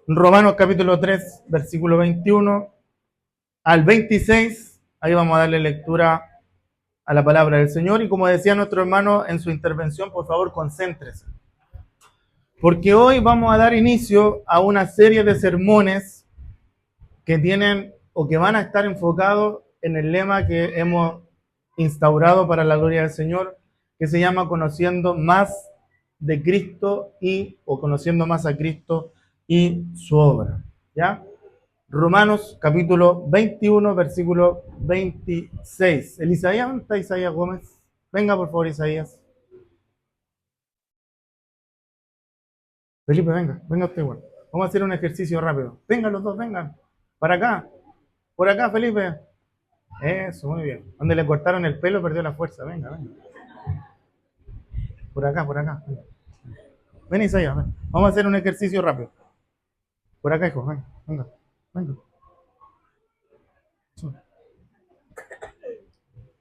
Romanos capítulo 3, versículo 21 al 26. Ahí vamos a darle lectura a la palabra del Señor. Y como decía nuestro hermano en su intervención, por favor, concéntrese. Porque hoy vamos a dar inicio a una serie de sermones que tienen o que van a estar enfocados en el lema que hemos instaurado para la gloria del Señor, que se llama Conociendo más de Cristo o Conociendo más a Cristo y su obra. ¿Ya? Romanos capítulo 21, versículo 26. ¿El Isaías? ¿Dónde está Isaías Gómez? Venga, por favor, Isaías. Felipe, venga usted, bueno. Vamos a hacer un ejercicio rápido. Vengan los dos, vengan. Para acá. Por acá, Felipe. Eso, muy bien. Donde le cortaron el pelo perdió la fuerza. Venga. Por acá. Ven, Isaías, ven. Vamos a hacer un ejercicio rápido. Por acá, hijo, venga.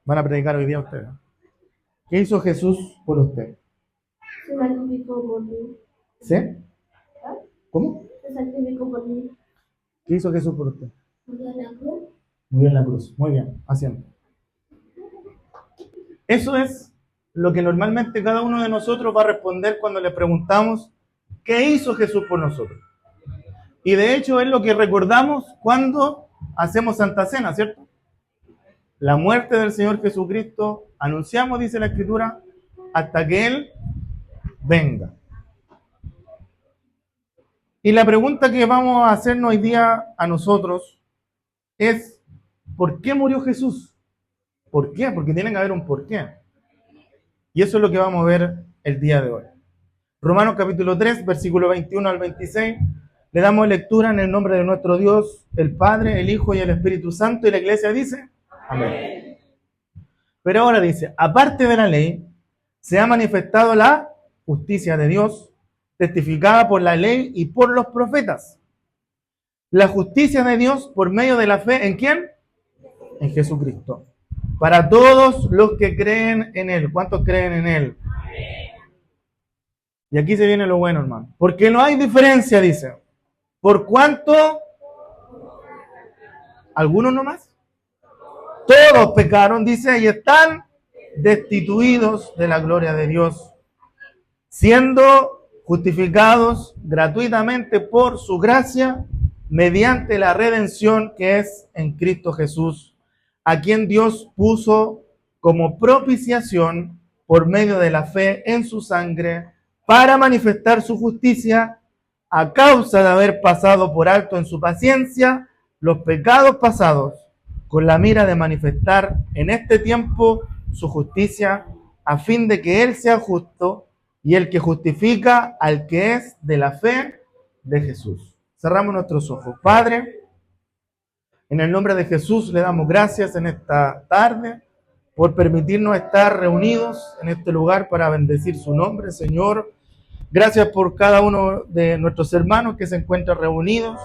Van a predicar hoy día ustedes. ¿Qué hizo Jesús por usted? Se sacrificó por mí. ¿Sí? ¿Cómo? Se sacrificó por mí. ¿Qué hizo Jesús por usted? Murió en la cruz. Murió en la cruz. Muy bien, haciendo. Eso es lo que normalmente cada uno de nosotros va a responder cuando le preguntamos ¿qué hizo Jesús por nosotros? Y de hecho es lo que recordamos cuando hacemos Santa Cena, ¿cierto? La muerte del Señor Jesucristo anunciamos, dice la Escritura, hasta que Él venga. Y la pregunta que vamos a hacernos hoy día a nosotros es ¿por qué murió Jesús? ¿Por qué? Porque tiene que haber un por qué. Y eso es lo que vamos a ver el día de hoy. Romanos capítulo 3, versículo 21 al 26. Le damos lectura en el nombre de nuestro Dios, el Padre, el Hijo y el Espíritu Santo. Y la iglesia dice, amén. Pero ahora dice, aparte de la ley, se ha manifestado la justicia de Dios, testificada por la ley y por los profetas. La justicia de Dios por medio de la fe, ¿en quién? En Jesucristo. Para todos los que creen en Él. ¿Cuántos creen en Él? Y aquí se viene lo bueno, hermano. Porque no hay diferencia, dice. ¿Por cuánto? ¿Algunos nomás? Todos pecaron, dice, y están destituidos de la gloria de Dios, siendo justificados gratuitamente por su gracia, mediante la redención que es en Cristo Jesús, a quien Dios puso como propiciación por medio de la fe en su sangre, para manifestar su justicia a causa de haber pasado por alto en su paciencia los pecados pasados, con la mira de manifestar en este tiempo su justicia, a fin de que Él sea justo y el que justifica al que es de la fe de Jesús. Cerramos nuestros ojos. Padre, en el nombre de Jesús le damos gracias en esta tarde por permitirnos estar reunidos en este lugar para bendecir su nombre, Señor. Gracias por cada uno de nuestros hermanos que se encuentran reunidos.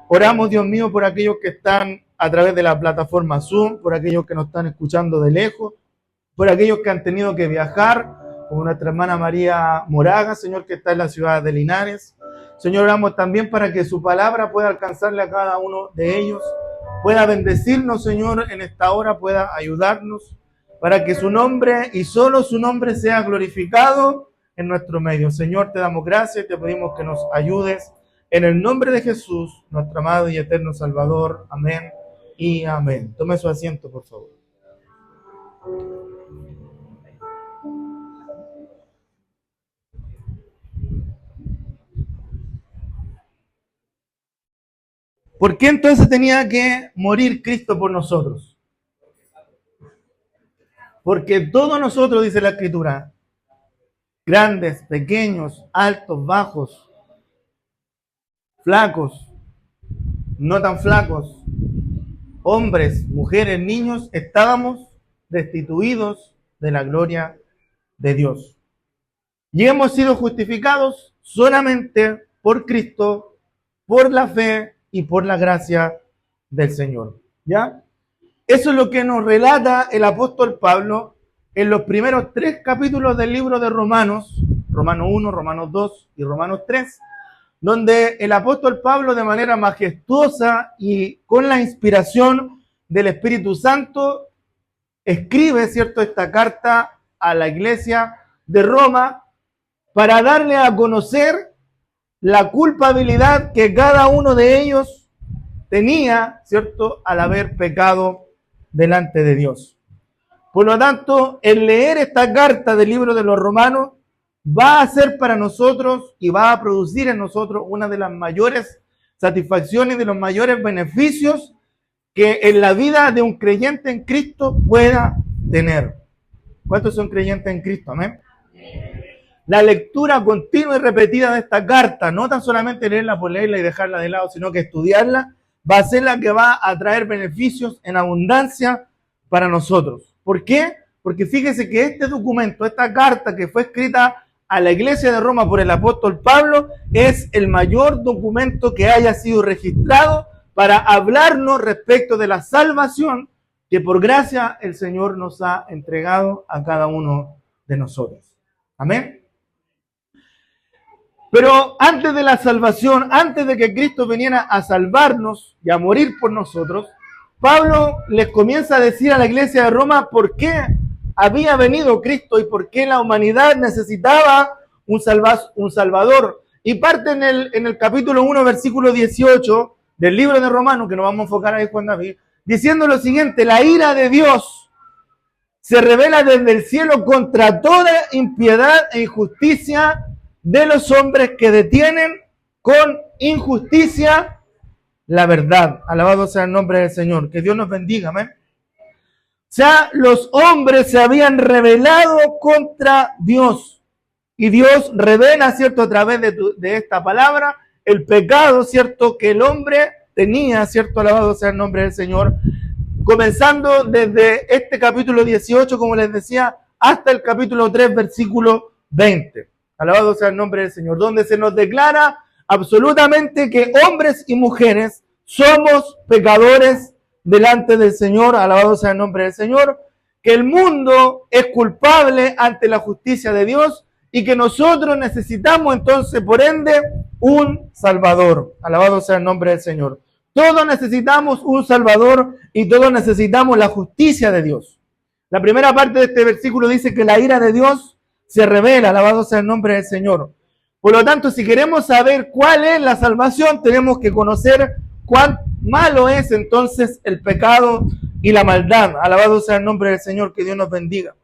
Oramos, Dios mío, por aquellos que están a través de la plataforma Zoom, por aquellos que nos están escuchando de lejos, por aquellos que han tenido que viajar, como nuestra hermana María Moraga, Señor, que está en la ciudad de Linares. Señor, oramos también para que su palabra pueda alcanzarle a cada uno de ellos, pueda bendecirnos, Señor, en esta hora, pueda ayudarnos, para que su nombre y solo su nombre sea glorificado en nuestro medio. Señor, te damos gracias y te pedimos que nos ayudes en el nombre de Jesús, nuestro amado y eterno Salvador. Amén y amén. Tome su asiento, por favor. ¿Por qué entonces tenía que morir Cristo por nosotros? Porque todos nosotros, dice la Escritura, grandes, pequeños, altos, bajos, flacos, no tan flacos, hombres, mujeres, niños, estábamos destituidos de la gloria de Dios. Y hemos sido justificados solamente por Cristo, por la fe y por la gracia del Señor. ¿Ya? Eso es lo que nos relata el apóstol Pablo en los primeros 3 capítulos del libro de Romanos, Romanos 1, Romanos 2 y Romanos 3, donde el apóstol Pablo de manera majestuosa y con la inspiración del Espíritu Santo escribe, ¿cierto?, esta carta a la iglesia de Roma para darle a conocer la culpabilidad que cada uno de ellos tenía, ¿cierto?, al haber pecado delante de Dios. Por lo tanto, el leer esta carta del libro de los Romanos va a ser para nosotros y va a producir en nosotros una de las mayores satisfacciones y de los mayores beneficios que en la vida de un creyente en Cristo pueda tener. ¿Cuántos son creyentes en Cristo? Amén. La lectura continua y repetida de esta carta, no tan solamente leerla por leerla y dejarla de lado, sino que estudiarla, va a ser la que va a traer beneficios en abundancia para nosotros. ¿Por qué? Porque fíjese que este documento, esta carta que fue escrita a la iglesia de Roma por el apóstol Pablo, es el mayor documento que haya sido registrado para hablarnos respecto de la salvación que por gracia el Señor nos ha entregado a cada uno de nosotros. Amén. Pero antes de la salvación, antes de que Cristo viniera a salvarnos y a morir por nosotros, Pablo les comienza a decir a la iglesia de Roma por qué había venido Cristo y por qué la humanidad necesitaba un Salvador. Y parte en el capítulo 1, versículo 18 del libro de Romanos, que nos vamos a enfocar ahí, Juan David, diciendo lo siguiente: la ira de Dios se revela desde el cielo contra toda impiedad e injusticia de los hombres que detienen con injusticia la verdad. Alabado sea el nombre del Señor. Que Dios nos bendiga, amén. O sea, los hombres se habían rebelado contra Dios. Y Dios revela, ¿cierto?, a través de esta palabra, el pecado, ¿cierto?, que el hombre tenía, ¿cierto?, alabado sea el nombre del Señor. Comenzando desde este capítulo 18, como les decía, hasta el capítulo 3, versículo 20. Alabado sea el nombre del Señor, donde se nos declara absolutamente que hombres y mujeres somos pecadores delante del Señor, alabado sea el nombre del Señor, que el mundo es culpable ante la justicia de Dios y que nosotros necesitamos entonces, por ende, un Salvador. Alabado sea el nombre del Señor. Todos necesitamos un Salvador y todos necesitamos la justicia de Dios. La primera parte de este versículo dice que la ira de Dios se revela, alabado sea el nombre del Señor. Por lo tanto, si queremos saber cuál es la salvación, tenemos que conocer cuán malo es entonces el pecado y la maldad. Alabado sea el nombre del Señor, que Dios nos bendiga.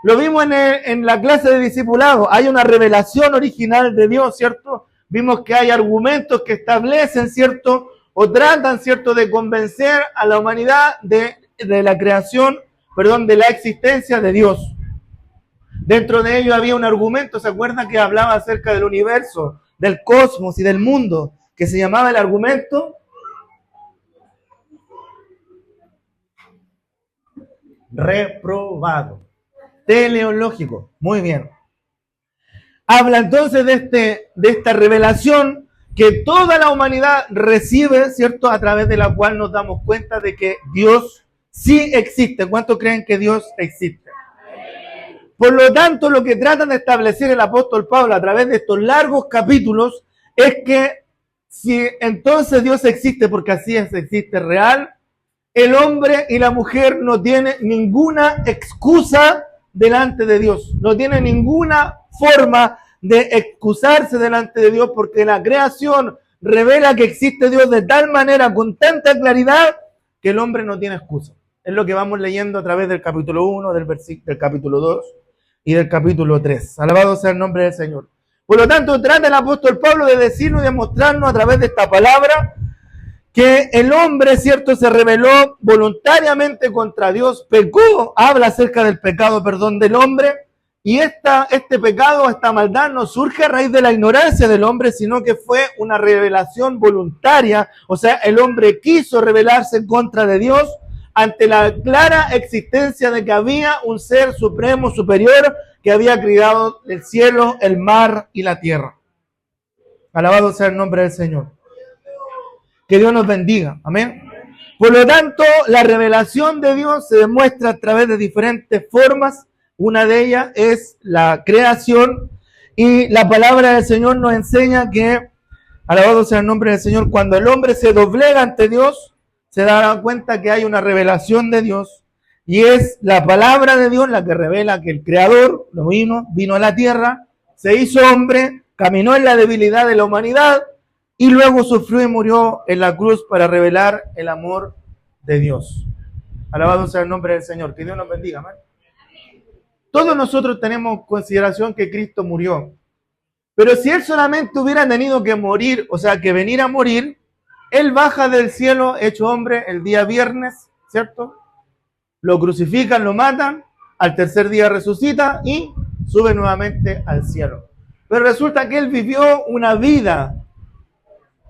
Lo vimos en la clase de discipulado. Hay una revelación original de Dios, ¿cierto? Vimos que hay argumentos que establecen, ¿cierto?, o tratan, ¿cierto?, de convencer a la humanidad de la creación, de la existencia de Dios. Dentro de ello había un argumento, ¿se acuerdan?, que hablaba acerca del universo, del cosmos y del mundo, que se llamaba el argumento reprobado, teleológico. Muy bien. Habla entonces de esta revelación que toda la humanidad recibe, ¿cierto?, a través de la cual nos damos cuenta de que Dios sí existe. ¿Cuántos creen que Dios existe? Por lo tanto, lo que trata de establecer el apóstol Pablo a través de estos largos capítulos es que si entonces Dios existe, porque así es, existe real, el hombre y la mujer no tienen ninguna excusa delante de Dios, no tienen ninguna forma de excusarse delante de Dios, porque la creación revela que existe Dios de tal manera, con tanta claridad, que el hombre no tiene excusa. Es lo que vamos leyendo a través del capítulo 1, del capítulo 2 y del capítulo 3. Alabado sea el nombre del Señor. Por lo tanto, trata el apóstol Pablo de decirnos y de mostrarnos a través de esta palabra que el hombre, ¿cierto?, se rebeló voluntariamente contra Dios, pecó, habla acerca del pecado, del hombre, y este pecado, esta maldad no surge a raíz de la ignorancia del hombre, sino que fue una revelación voluntaria. O sea, el hombre quiso rebelarse en contra de Dios ante la clara existencia de que había un ser supremo, superior, que había creado el cielo, el mar y la tierra. Alabado sea el nombre del Señor. Que Dios nos bendiga. Amén. Por lo tanto, la revelación de Dios se demuestra a través de diferentes formas. Una de ellas es la creación, y la palabra del Señor nos enseña que Alabado sea el nombre del Señor. Cuando el hombre se doblega ante Dios, se dará cuenta que hay una revelación de Dios. Y es la palabra de Dios la que revela que el Creador vino a la tierra, se hizo hombre, caminó en la debilidad de la humanidad y luego sufrió y murió en la cruz para revelar el amor de Dios. Alabado sea el nombre del Señor. Que Dios nos bendiga, amén. Todos nosotros tenemos consideración que Cristo murió. Pero si Él solamente hubiera tenido que morir, o sea, que venir a morir, Él baja del cielo hecho hombre el día viernes, ¿cierto? Lo crucifican, lo matan, al tercer día resucita y sube nuevamente al cielo. Pero resulta que Él vivió una vida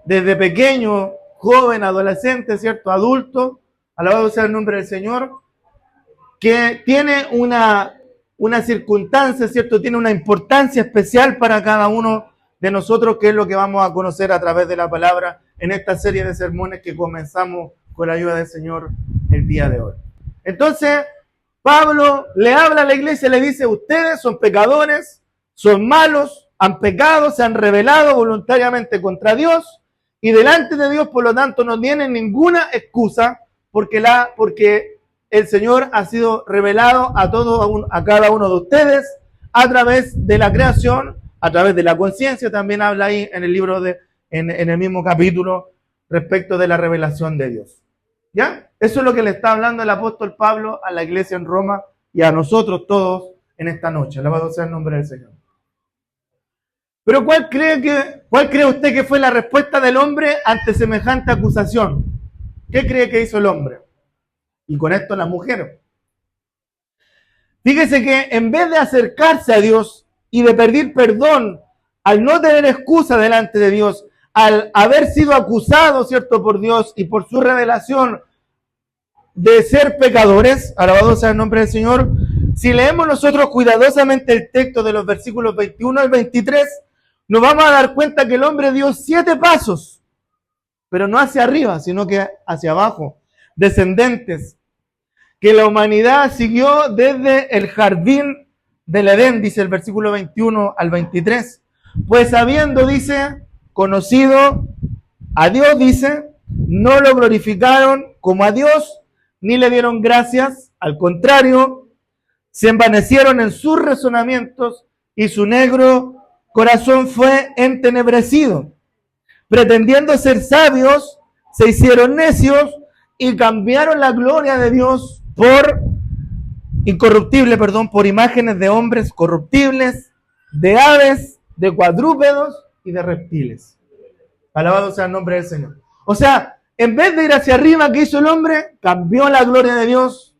desde pequeño, joven, adolescente, ¿cierto? Adulto, alabado sea el nombre del Señor, que tiene una circunstancia, ¿cierto? Tiene una importancia especial para cada uno de nosotros, que es lo que vamos a conocer a través de la palabra en esta serie de sermones que comenzamos con la ayuda del Señor el día de hoy. Entonces, Pablo le habla a la iglesia y le dice: ustedes son pecadores, son malos, han pecado, se han rebelado voluntariamente contra Dios y delante de Dios, por lo tanto, no tienen ninguna excusa porque el Señor ha sido revelado a cada uno de ustedes a través de la creación, a través de la conciencia. También habla ahí en el libro en el mismo capítulo respecto de la revelación de Dios. ¿Ya? Eso es lo que le está hablando el apóstol Pablo a la iglesia en Roma y a nosotros todos en esta noche. Alabado sea el nombre del Señor. Pero ¿cuál cree usted que fue la respuesta del hombre ante semejante acusación? ¿Qué cree que hizo el hombre? Y con esto la mujer. Fíjese que en vez de acercarse a Dios y de pedir perdón, al no tener excusa delante de Dios, al haber sido acusado, ¿cierto?, por Dios y por su revelación de ser pecadores, alabado sea el nombre del Señor, si leemos nosotros cuidadosamente el texto de los versículos 21 al 23, nos vamos a dar cuenta que el hombre dio 7 pasos, pero no hacia arriba, sino que hacia abajo, descendentes, que la humanidad siguió desde el jardín del Edén, dice el versículo 21 al 23. Pues habiendo, dice, conocido a Dios, dice, no lo glorificaron como a Dios, ni le dieron gracias, al contrario, se envanecieron en sus razonamientos y su negro corazón fue entenebrecido. Pretendiendo ser sabios, se hicieron necios y cambiaron la gloria de Dios por imágenes de hombres corruptibles, de aves, de cuadrúpedos y de reptiles. Alabado sea el nombre del Señor. O sea, en vez de ir hacia arriba, ¿qué hizo el hombre? Cambió la gloria de Dios,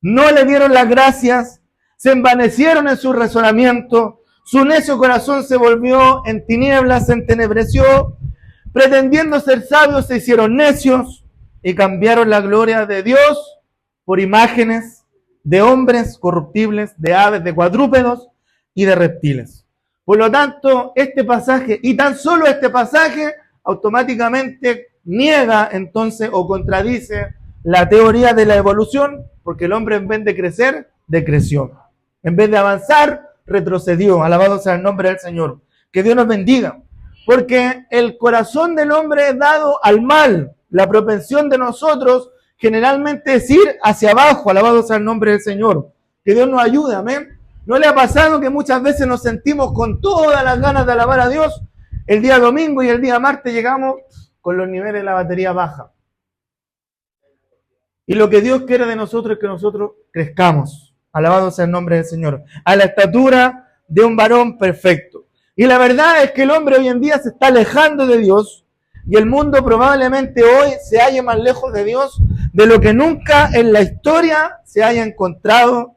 no le dieron las gracias, se envanecieron en su razonamiento, su necio corazón se volvió en tinieblas, se entenebreció, pretendiendo ser sabios se hicieron necios y cambiaron la gloria de Dios por imágenes de hombres corruptibles, de aves, de cuadrúpedos y de reptiles. Por lo tanto, este pasaje, y tan solo este pasaje, automáticamente niega entonces o contradice la teoría de la evolución, porque el hombre en vez de crecer, decreció. En vez de avanzar, retrocedió. Alabado sea el nombre del Señor. Que Dios nos bendiga. Porque el corazón del hombre es dado al mal. La propensión de nosotros generalmente es ir hacia abajo. Alabado sea el nombre del Señor. Que Dios nos ayude, amén. ¿No le ha pasado que muchas veces nos sentimos con todas las ganas de alabar a Dios? El día domingo y el día martes llegamos con los niveles de la batería baja. Y lo que Dios quiere de nosotros es que nosotros crezcamos. Alabado sea el nombre del Señor. A la estatura de un varón perfecto. Y la verdad es que el hombre hoy en día se está alejando de Dios. Y el mundo probablemente hoy se halle más lejos de Dios de lo que nunca en la historia se haya encontrado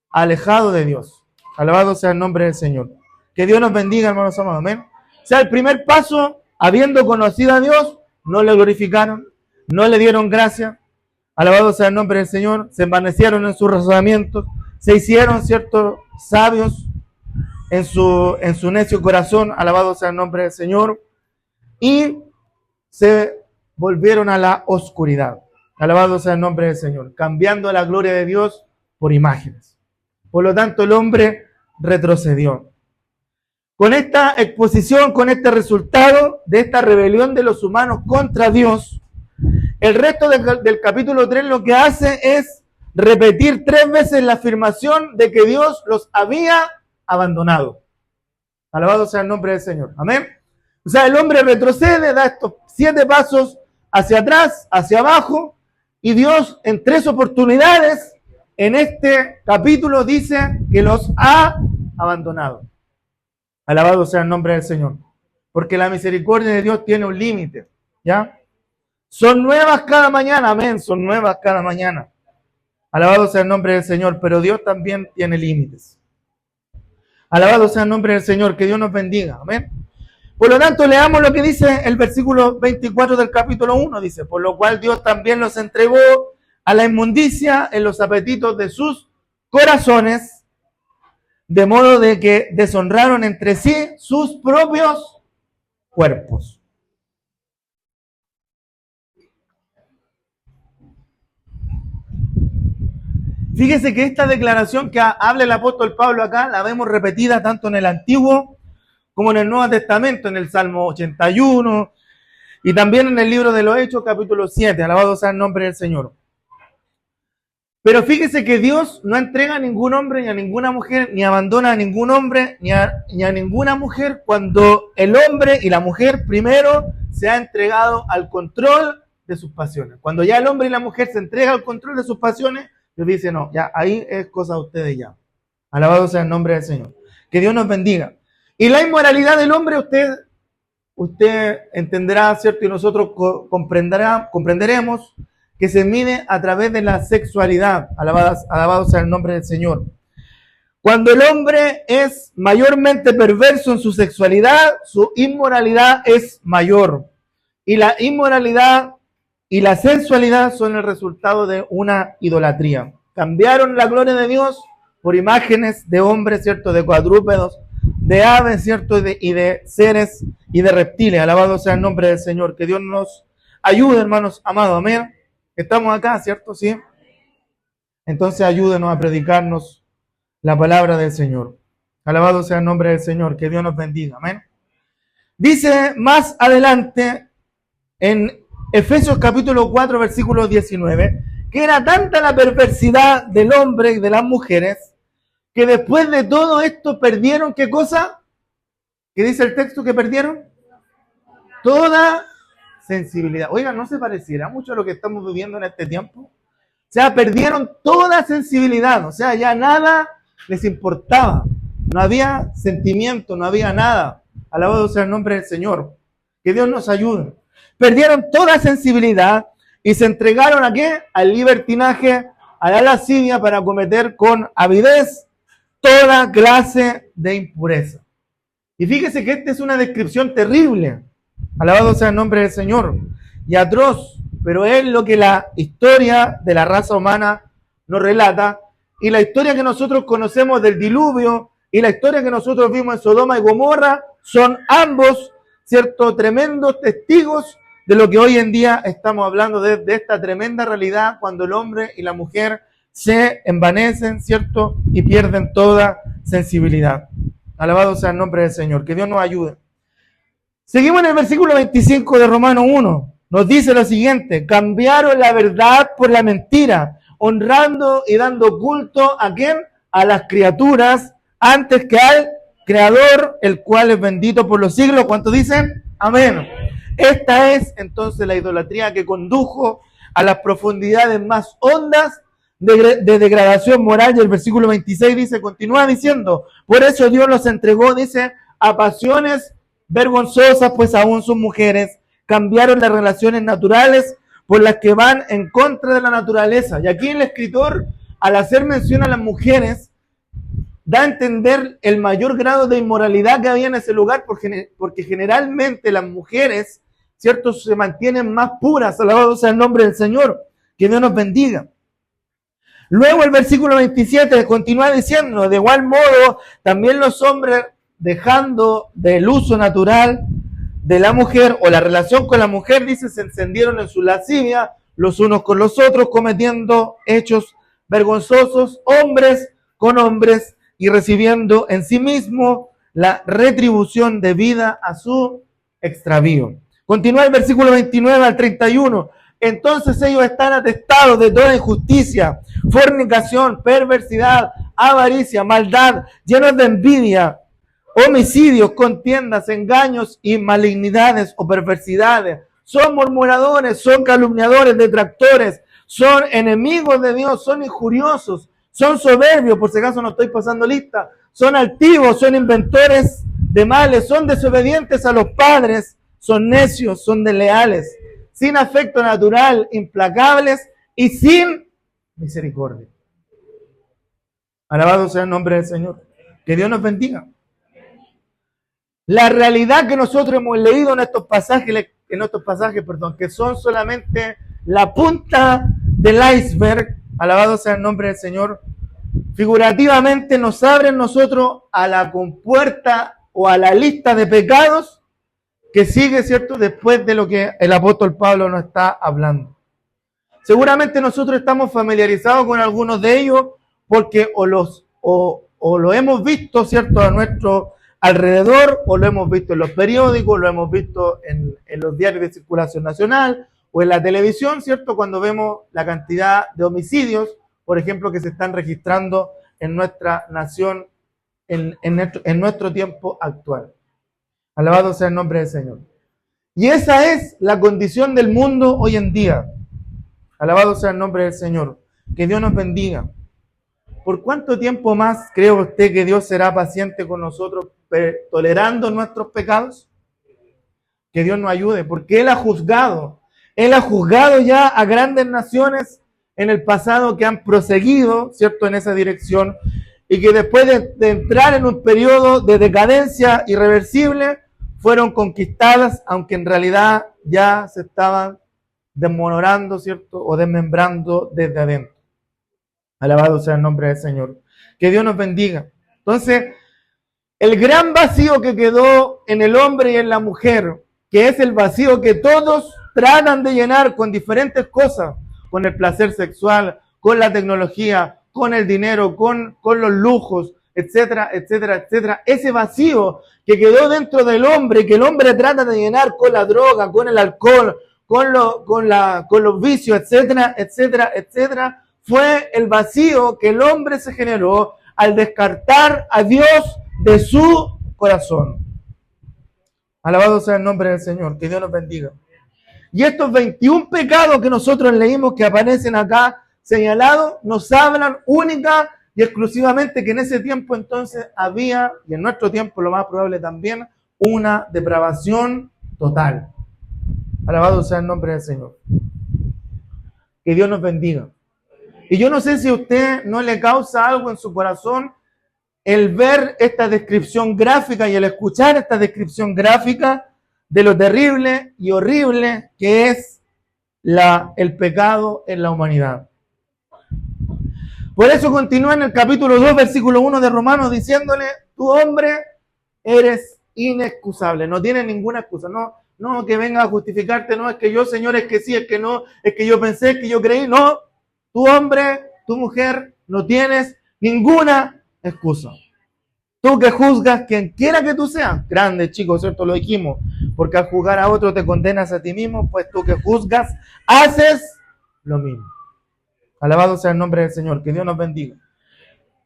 alejado de Dios. Alabado sea el nombre del Señor. Que Dios nos bendiga, hermanos amados. Amén. O sea, el primer paso, habiendo conocido a Dios, no le glorificaron, no le dieron gracia. Alabado sea el nombre del Señor. Se envanecieron en sus razonamientos, se hicieron, ciertos sabios en su necio corazón. Alabado sea el nombre del Señor. Y se volvieron a la oscuridad. Alabado sea el nombre del Señor. Cambiando la gloria de Dios por imágenes. Por lo tanto, el hombre retrocedió. con esta exposición, con este resultado de esta rebelión de los humanos contra Dios, el resto del capítulo 3 lo que hace es repetir 3 veces la afirmación de que Dios los había abandonado. Alabado sea el nombre del Señor. Amén. O sea, el hombre retrocede, da estos 7 pasos hacia atrás, hacia abajo, y Dios en 3 oportunidades en este capítulo dice que los ha abandonado. Alabado sea el nombre del Señor. Porque la misericordia de Dios tiene un límite. ¿Ya? Son nuevas cada mañana, amén. Son nuevas cada mañana. Alabado sea el nombre del Señor. Pero Dios también tiene límites. Alabado sea el nombre del Señor. Que Dios nos bendiga. Amén. Por lo tanto, leamos lo que dice el versículo 24 del capítulo 1. Dice, por lo cual Dios también los entregó a la inmundicia en los apetitos de sus corazones, de modo de que deshonraron entre sí sus propios cuerpos. Fíjese que esta declaración que habla el apóstol Pablo acá, la vemos repetida tanto en el Antiguo como en el Nuevo Testamento, en el Salmo 81 y también en el libro de los Hechos, capítulo 7. Alabado sea el nombre del Señor. Pero fíjese que Dios no entrega a ningún hombre ni a ninguna mujer, ni abandona a ningún hombre ni a ninguna mujer cuando el hombre y la mujer primero se ha entregado al control de sus pasiones. Cuando ya el hombre y la mujer se entregan al control de sus pasiones, Dios dice, no, ya ahí es cosa de ustedes ya. Alabado sea el nombre del Señor. Que Dios nos bendiga. Y la inmoralidad del hombre, usted entenderá, ¿cierto? Y nosotros comprenderemos que se mide a través de la sexualidad. Alabado sea el nombre del Señor. Cuando el hombre es mayormente perverso en su sexualidad, su inmoralidad es mayor. Y la inmoralidad y la sensualidad son el resultado de una idolatría. Cambiaron la gloria de Dios por imágenes de hombres, ¿cierto? De cuadrúpedos, de aves, ¿cierto? Y de seres y de reptiles. Alabado sea el nombre del Señor. Que Dios nos ayude, hermanos amados. Amén. Estamos acá, ¿cierto? Sí. Entonces ayúdenos a predicarnos la palabra del Señor. Alabado sea el nombre del Señor. Que Dios nos bendiga. Amén. Dice más adelante en Efesios capítulo 4, versículo 19, que era tanta la perversidad del hombre y de las mujeres, que después de todo esto perdieron, ¿qué cosa? ¿Qué dice el texto que perdieron? Toda sensibilidad. Oigan, ¿no se pareciera mucho a lo que estamos viviendo en este tiempo? O sea, perdieron toda sensibilidad, o sea, ya nada les importaba. No había sentimiento, no había nada. Alabado sea el nombre del Señor. Que Dios nos ayude. Perdieron toda sensibilidad y se entregaron ¿a qué? Al libertinaje, a la lascivia para cometer con avidez toda clase de impureza. Y fíjese que esta es una descripción terrible. Alabado sea el nombre del Señor. Y atroz, pero es lo que la historia de la raza humana nos relata. Y la historia que nosotros conocemos del diluvio y la historia que nosotros vimos en Sodoma y Gomorra son ambos, ¿cierto?, tremendos testigos de lo que hoy en día estamos hablando de esta tremenda realidad cuando el hombre y la mujer se envanecen, ¿cierto?, y pierden toda sensibilidad. Alabado sea el nombre del Señor. Que Dios nos ayude. Seguimos en el versículo 25 de Romanos 1. Nos dice lo siguiente: cambiaron la verdad por la mentira, honrando y dando culto ¿a quién? A las criaturas antes que al Creador, el cual es bendito por los siglos. ¿Cuántos dicen? Amén. Esta es entonces la idolatría que condujo a las profundidades más hondas de degradación moral. Y el versículo 26 dice, continúa diciendo, por eso Dios los entregó, dice, a pasiones vergonzosas, pues aún sus mujeres cambiaron las relaciones naturales por las que van en contra de la naturaleza. Y aquí el escritor, al hacer mención a las mujeres, da a entender el mayor grado de inmoralidad que había en ese lugar, porque generalmente las mujeres, ¿cierto?, se mantienen más puras. Alabado sea el nombre del Señor. Que Dios nos bendiga. Luego el versículo 27 continúa diciendo, de igual modo, también los hombres, dejando del uso natural de la mujer o la relación con la mujer, dice, se encendieron en su lascivia los unos con los otros, cometiendo hechos vergonzosos, hombres con hombres, y recibiendo en sí mismo la retribución debida a su extravío. Continúa el versículo 29 al 31. Entonces ellos están atestados de toda injusticia, fornicación, perversidad, avaricia, maldad, llenos de envidia, homicidios, contiendas, engaños y malignidades o perversidades. Son murmuradores, son calumniadores, detractores, son enemigos de Dios, son injuriosos, son soberbios, por si acaso no estoy pasando lista, son altivos, son inventores de males, son desobedientes a los padres, son necios, son desleales, sin afecto natural, implacables y sin misericordia. Alabado sea el nombre del Señor. Que Dios nos bendiga. La realidad que nosotros hemos leído en estos pasajes, que son solamente la punta del iceberg, alabado sea el nombre del Señor, figurativamente nos abren nosotros a la compuerta o a la lista de pecados que sigue, ¿cierto?, después de lo que el apóstol Pablo nos está hablando. Seguramente nosotros estamos familiarizados con algunos de ellos porque o lo hemos visto, ¿cierto?, a nuestro alrededor, o lo hemos visto en los periódicos, lo hemos visto en los diarios de circulación nacional o en la televisión, ¿cierto?, cuando vemos la cantidad de homicidios, por ejemplo, que se están registrando en nuestra nación en nuestro tiempo actual. Alabado sea el nombre del Señor. Y esa es la condición del mundo hoy en día. Alabado sea el nombre del Señor. Que Dios nos bendiga. ¿Por cuánto tiempo más cree usted que Dios será paciente con nosotros, tolerando nuestros pecados? Que Dios nos ayude, porque Él ha juzgado ya a grandes naciones en el pasado que han proseguido, ¿cierto?, en esa dirección, y que después de entrar en un periodo de decadencia irreversible, fueron conquistadas, aunque en realidad ya se estaban desmoronando, ¿cierto?, o desmembrando desde adentro. Alabado sea el nombre del Señor. Que Dios nos bendiga. Entonces, el gran vacío que quedó en el hombre y en la mujer, que es el vacío que todos tratan de llenar con diferentes cosas, con el placer sexual, con la tecnología, con el dinero, con los lujos, etcétera, etcétera, etcétera. Ese vacío que quedó dentro del hombre, que el hombre trata de llenar con la droga, con el alcohol, con los vicios, etcétera, etcétera, etcétera, fue el vacío que el hombre se generó al descartar a Dios de su corazón. Alabado sea el nombre del Señor, que Dios nos bendiga. Y estos 21 pecados que nosotros leímos que aparecen acá señalados, nos hablan única y exclusivamente que en ese tiempo entonces había, y en nuestro tiempo lo más probable también, una depravación total. Alabado sea el nombre del Señor. Que Dios nos bendiga. Y yo no sé si a usted no le causa algo en su corazón el ver esta descripción gráfica y el escuchar esta descripción gráfica de lo terrible y horrible que es el pecado en la humanidad. Por eso continúa en el capítulo 2, versículo 1 de Romanos, diciéndole, tú hombre eres inexcusable, no tienes ninguna excusa, no que venga a justificarte, no es que yo, Señor, es que sí, es que no, es que yo pensé, es que yo creí, no, tú hombre, tú mujer, no tienes ninguna excusa. Tú que juzgas, quien quiera que tú seas, grande, chico, ¿cierto? Lo dijimos, porque al juzgar a otro te condenas a ti mismo, pues tú que juzgas, haces lo mismo. Alabado sea el nombre del Señor, que Dios nos bendiga.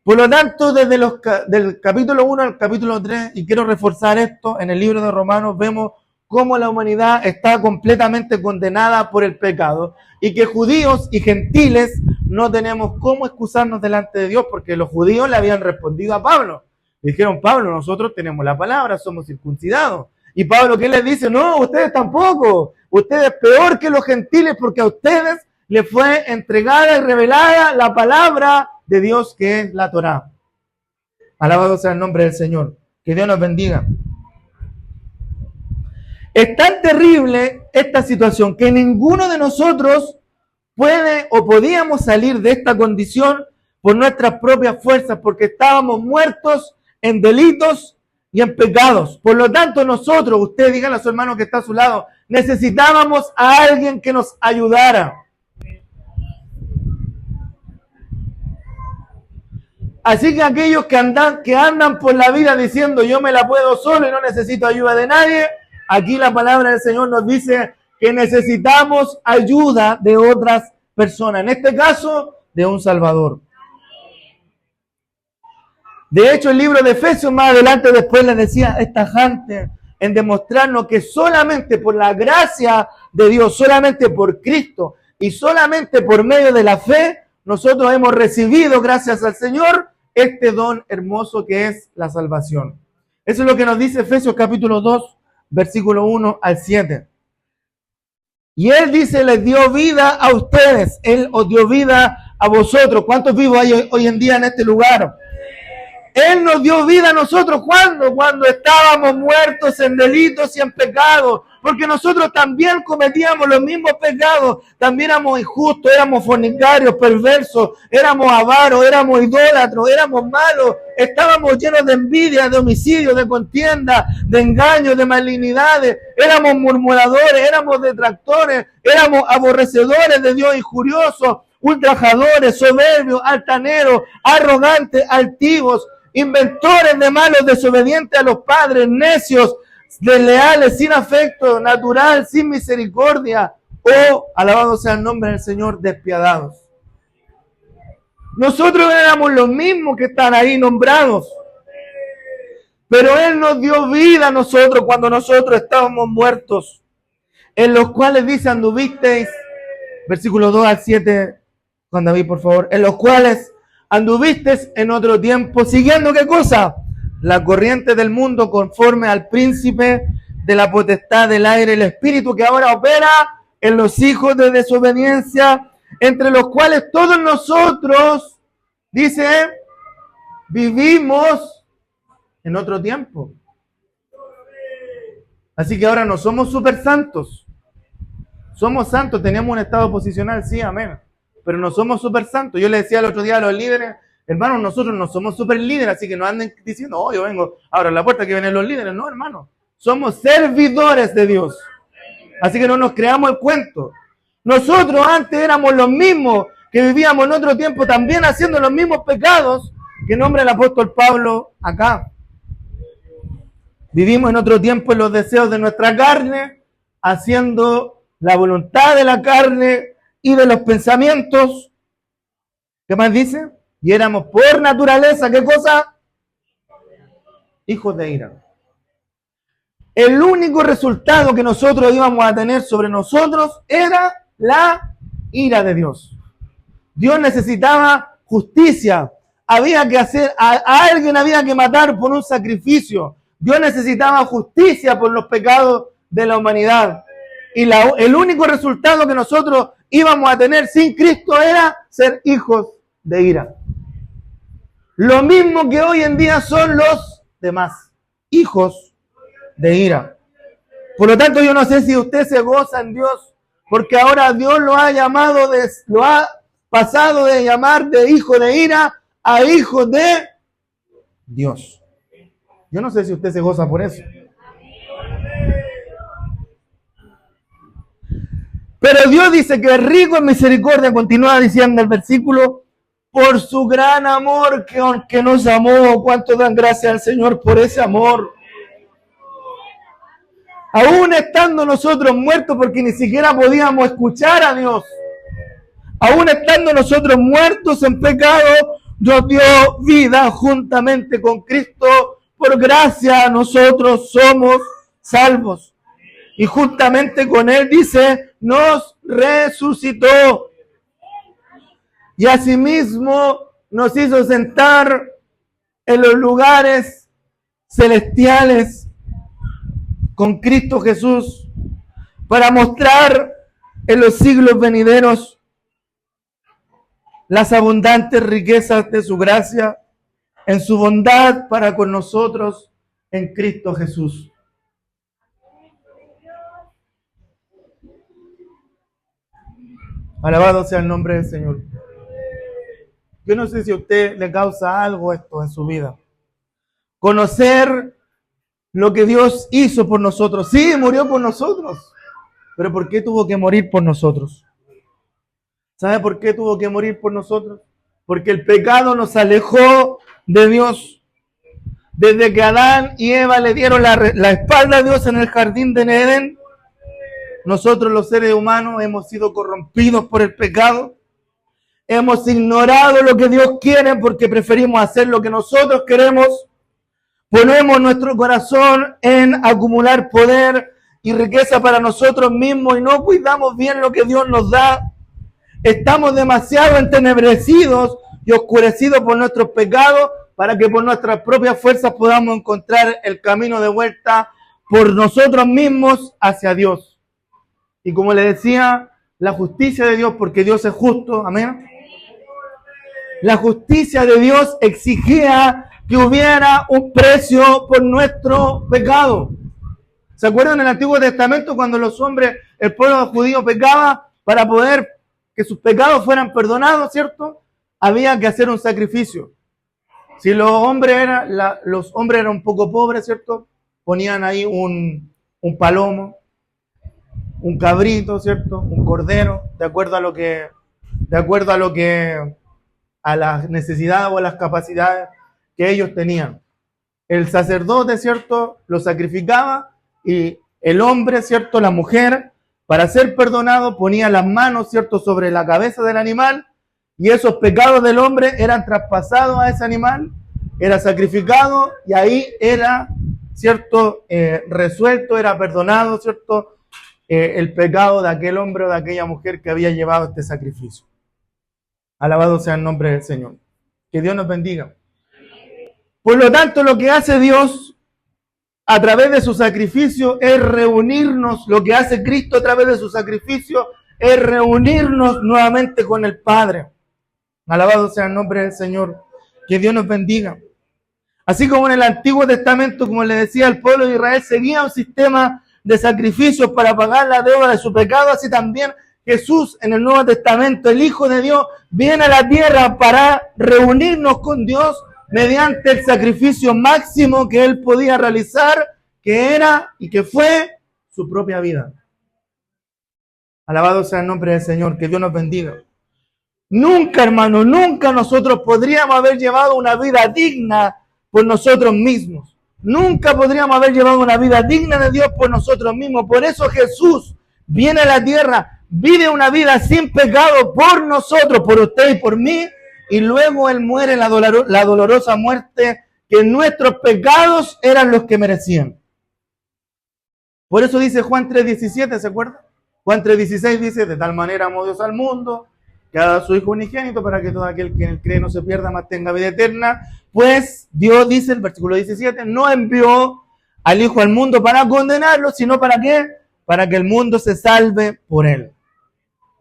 Por lo tanto, desde del capítulo 1 al capítulo 3, y quiero reforzar esto, en el libro de Romanos vemos cómo la humanidad está completamente condenada por el pecado, y que judíos y gentiles no tenemos cómo excusarnos delante de Dios, porque los judíos le habían respondido a Pablo. Le dijeron, Pablo, nosotros tenemos la palabra, somos circuncidados. Y Pablo, ¿qué les dice? No, ustedes tampoco. Ustedes peor que los gentiles, porque a ustedes les fue entregada y revelada la palabra de Dios, que es la Torá. Alabado sea el nombre del Señor. Que Dios nos bendiga. Es tan terrible esta situación que ninguno de nosotros puede o podíamos salir de esta condición por nuestras propias fuerzas, porque estábamos muertos en delitos y en pecados. Por lo tanto, nosotros, usted dígale a su hermano que está a su lado, necesitábamos a alguien que nos ayudara. Así que aquellos que andan por la vida diciendo yo me la puedo solo y no necesito ayuda de nadie, aquí la palabra del Señor nos dice que necesitamos ayuda de otras personas, en este caso de un Salvador. De hecho, el libro de Efesios más adelante después le decía, es tajante en demostrarnos que solamente por la gracia de Dios, solamente por Cristo y solamente por medio de la fe, nosotros hemos recibido, gracias al Señor, este don hermoso que es la salvación. Eso es lo que nos dice Efesios capítulo 2, versículo 1 al 7. Y Él dice, les dio vida a ustedes, Él os dio vida a vosotros. ¿Cuántos vivos hay hoy en día en este lugar? Él nos dio vida a nosotros. ¿Cuándo? Cuando estábamos muertos en delitos y en pecados. Porque nosotros también cometíamos los mismos pecados. También éramos injustos, éramos fornicarios, perversos, éramos avaros, éramos idólatros, éramos malos. Estábamos llenos de envidia, de homicidio, de contienda, de engaños, de malignidades. Éramos murmuradores, éramos detractores, éramos aborrecedores de Dios, injuriosos, ultrajadores, soberbios, altaneros, arrogantes, altivos, inventores de malos, desobedientes a los padres, necios, desleales, sin afecto natural, sin misericordia, o, alabado sea el nombre del Señor, despiadados. Nosotros éramos los mismos que están ahí nombrados, pero Él nos dio vida a nosotros cuando nosotros estábamos muertos, en los cuales dice, anduvisteis, versículo 2 al 7, Juan David, por favor, en los cuales anduviste en otro tiempo, siguiendo ¿qué cosa? La corriente del mundo conforme al príncipe de la potestad del aire, el espíritu que ahora opera en los hijos de desobediencia, entre los cuales todos nosotros, dice, vivimos en otro tiempo. Así que ahora no somos super santos. Somos santos, tenemos un estado posicional, sí, amén. Pero no somos super santos. Yo le decía el otro día a los líderes, hermanos, nosotros no somos super líderes, así que no anden diciendo, oh, yo vengo, abro la puerta que vienen los líderes. No, hermano. Somos servidores de Dios. Así que no nos creamos el cuento. Nosotros antes éramos los mismos que vivíamos en otro tiempo, también haciendo los mismos pecados que nombra el apóstol Pablo acá. Vivimos en otro tiempo en los deseos de nuestra carne, haciendo la voluntad de la carne y de los pensamientos. ¿Qué más dice? Y éramos por naturaleza, ¿qué cosa? Hijos de ira. El único resultado que nosotros íbamos a tener sobre nosotros era la ira de Dios. Dios necesitaba justicia. Había que hacer, a alguien había que matar por un sacrificio. Dios necesitaba justicia por los pecados de la humanidad. Y el único resultado que nosotros íbamos a tener sin Cristo era ser hijos de ira. Lo mismo que hoy en día son los demás, hijos de ira. Por lo tanto, yo no sé si usted se goza en Dios, porque ahora Dios lo ha llamado, lo ha pasado de llamar de hijo de ira a hijo de Dios. Yo no sé si usted se goza por eso. Pero Dios dice que es rico en misericordia, continúa diciendo el versículo, por su gran amor que nos amó. ¿Cuánto dan gracias al Señor por ese amor? Aún estando nosotros muertos porque ni siquiera podíamos escuchar a Dios, aún estando nosotros muertos en pecado, nos dio vida juntamente con Cristo. Por gracia nosotros somos salvos. Y juntamente con Él, dice, nos resucitó. Y asimismo nos hizo sentar en los lugares celestiales con Cristo Jesús, para mostrar en los siglos venideros las abundantes riquezas de su gracia, en su bondad para con nosotros en Cristo Jesús. Alabado sea el nombre del Señor. Yo no sé si a usted le causa algo esto en su vida. Conocer lo que Dios hizo por nosotros. Sí, murió por nosotros. Pero ¿por qué tuvo que morir por nosotros? ¿Sabe por qué tuvo que morir por nosotros? porque el pecado nos alejó de Dios. Desde que Adán y Eva le dieron la espalda a Dios en el jardín de Edén, nosotros los seres humanos hemos sido corrompidos por el pecado. Hemos ignorado lo que Dios quiere porque preferimos hacer lo que nosotros queremos. Ponemos nuestro corazón en acumular poder y riqueza para nosotros mismos y no cuidamos bien lo que Dios nos da. Estamos demasiado entenebrecidos y oscurecidos por nuestros pecados para que por nuestras propias fuerzas podamos encontrar el camino de vuelta por nosotros mismos hacia Dios. Y como le decía, la justicia de Dios, porque Dios es justo, amén. La justicia de Dios exigía que hubiera un precio por nuestro pecado. ¿Se acuerdan en el Antiguo Testamento cuando los hombres, el pueblo judío pecaba para poder que sus pecados fueran perdonados, ¿cierto? Había que hacer un sacrificio. Si los hombres eran un poco pobres, ¿cierto? Ponían ahí un palomo, un cabrito, ¿cierto? Un cordero, de acuerdo a las necesidades o a las capacidades que ellos tenían. El sacerdote, ¿cierto? Lo sacrificaba y el hombre, ¿cierto? La mujer, para ser perdonado, ponía las manos, ¿cierto? Sobre la cabeza del animal y esos pecados del hombre eran traspasados a ese animal, era sacrificado y ahí era, ¿cierto? Resuelto, era perdonado, ¿cierto? El pecado de aquel hombre o de aquella mujer que había llevado este sacrificio. Alabado sea el nombre del Señor. Que Dios nos bendiga. Por lo tanto, lo que hace Dios a través de su sacrificio es reunirnos. Lo que hace Cristo a través de su sacrificio es reunirnos nuevamente con el Padre. Alabado sea el nombre del Señor. Que Dios nos bendiga. Así como en el Antiguo Testamento, como le decía, el pueblo de Israel seguía un sistema de sacrificios para pagar la deuda de su pecado, así también Jesús en el Nuevo Testamento, el Hijo de Dios, viene a la tierra para reunirnos con Dios mediante el sacrificio máximo que Él podía realizar, que era y que fue su propia vida. Alabado sea el nombre del Señor, que Dios nos bendiga. Nunca, hermano, nunca nosotros podríamos haber llevado una vida digna por nosotros mismos. Nunca podríamos haber llevado una vida digna de Dios por nosotros mismos. Por eso Jesús viene a la tierra, vive una vida sin pecado por nosotros, por usted y por mí, y luego Él muere la dolorosa muerte que nuestros pecados eran los que merecían. Por eso dice Juan 3:17, ¿se acuerda? Juan 3:16 dice, de tal manera amó Dios al mundo, que ha dado a su Hijo unigénito para que todo aquel que en él cree no se pierda, mas tenga vida eterna. Pues Dios, dice el versículo 17, no envió al Hijo al mundo para condenarlo, sino ¿para qué? Para que el mundo se salve por él.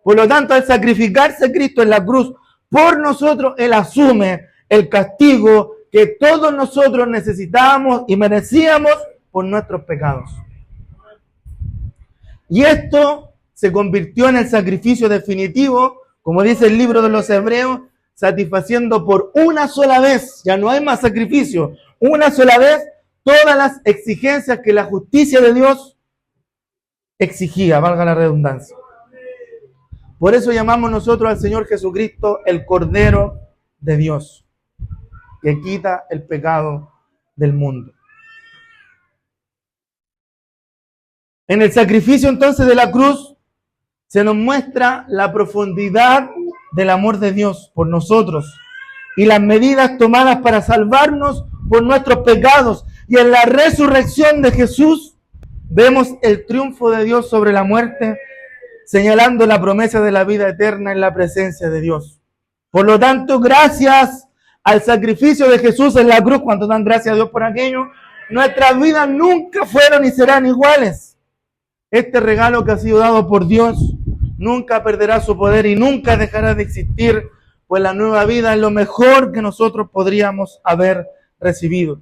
Por lo tanto, al sacrificarse Cristo en la cruz por nosotros, Él asume el castigo que todos nosotros necesitábamos y merecíamos por nuestros pecados. Y esto se convirtió en el sacrificio definitivo, como dice el libro de los Hebreos, satisfaciendo por una sola vez, ya no hay más sacrificio, una sola vez, todas las exigencias que la justicia de Dios exigía, valga la redundancia. Por eso llamamos nosotros al Señor Jesucristo el Cordero de Dios, que quita el pecado del mundo. En el sacrificio entonces de la cruz se nos muestra la profundidad del amor de Dios por nosotros y las medidas tomadas para salvarnos por nuestros pecados. Y en la resurrección de Jesús vemos el triunfo de Dios sobre la muerte, señalando la promesa de la vida eterna en la presencia de Dios. Por lo tanto, gracias al sacrificio de Jesús en la cruz, cuando dan gracias a Dios por aquello, nuestras vidas nunca fueron ni serán iguales. Este regalo que ha sido dado por Dios nunca perderá su poder y nunca dejará de existir, pues la nueva vida es lo mejor que nosotros podríamos haber recibido.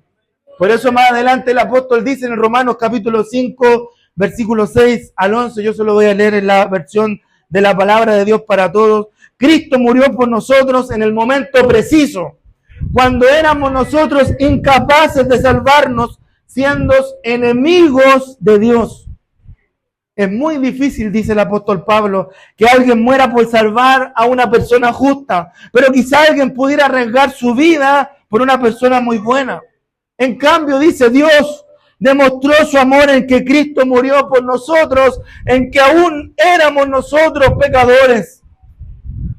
Por eso más adelante el apóstol dice en Romanos capítulo 5, versículo 6 al 11, yo se lo voy a leer en la versión de la palabra de Dios para todos. Cristo murió por nosotros en el momento preciso, cuando éramos nosotros incapaces de salvarnos, siendo enemigos de Dios. Es muy difícil, dice el apóstol Pablo, que alguien muera por salvar a una persona justa, pero quizá alguien pudiera arriesgar su vida por una persona muy buena. En cambio, dice Dios, demostró su amor en que Cristo murió por nosotros, en que aún éramos nosotros pecadores.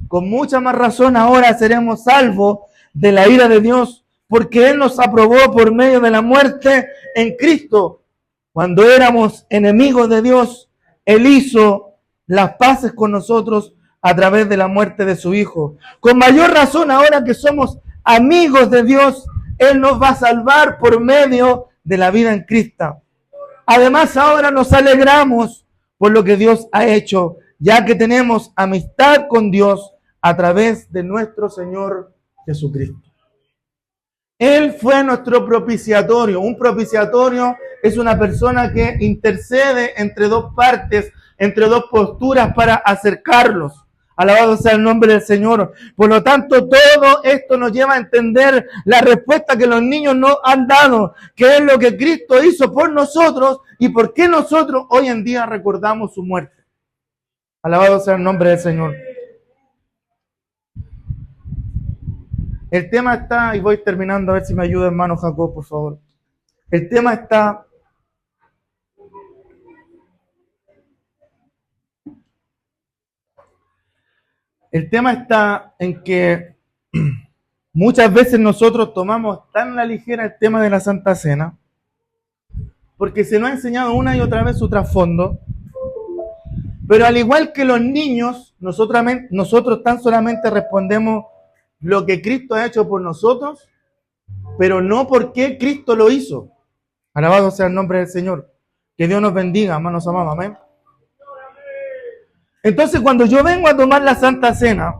Con mucha más razón ahora seremos salvos de la ira de Dios, porque Él nos aprobó por medio de la muerte en Cristo. Cuando éramos enemigos de Dios, Él hizo las paces con nosotros a través de la muerte de su Hijo. Con mayor razón, ahora que somos amigos de Dios, Él nos va a salvar por medio de la vida en Cristo. Además, ahora nos alegramos por lo que Dios ha hecho, ya que tenemos amistad con Dios a través de nuestro Señor Jesucristo. Él fue nuestro propiciatorio. Un propiciatorio es una persona que intercede entre dos partes, entre dos posturas para acercarlos. Alabado sea el nombre del Señor. Por lo tanto, todo esto nos lleva a entender la respuesta que los niños nos han dado, que es lo que Cristo hizo por nosotros y por qué nosotros hoy en día recordamos su muerte. Alabado sea el nombre del Señor. El tema está, y voy terminando, a ver si me ayuda hermano Jacob, por favor. El tema está en que muchas veces nosotros tomamos tan a la ligera el tema de la Santa Cena, porque se nos ha enseñado una y otra vez su trasfondo, pero al igual que los niños, nosotros tan solamente respondemos lo que Cristo ha hecho por nosotros, pero no por qué Cristo lo hizo. Alabado sea el nombre del Señor. Que Dios nos bendiga, hermanos amados. Amén. Entonces, cuando yo vengo a tomar la Santa Cena,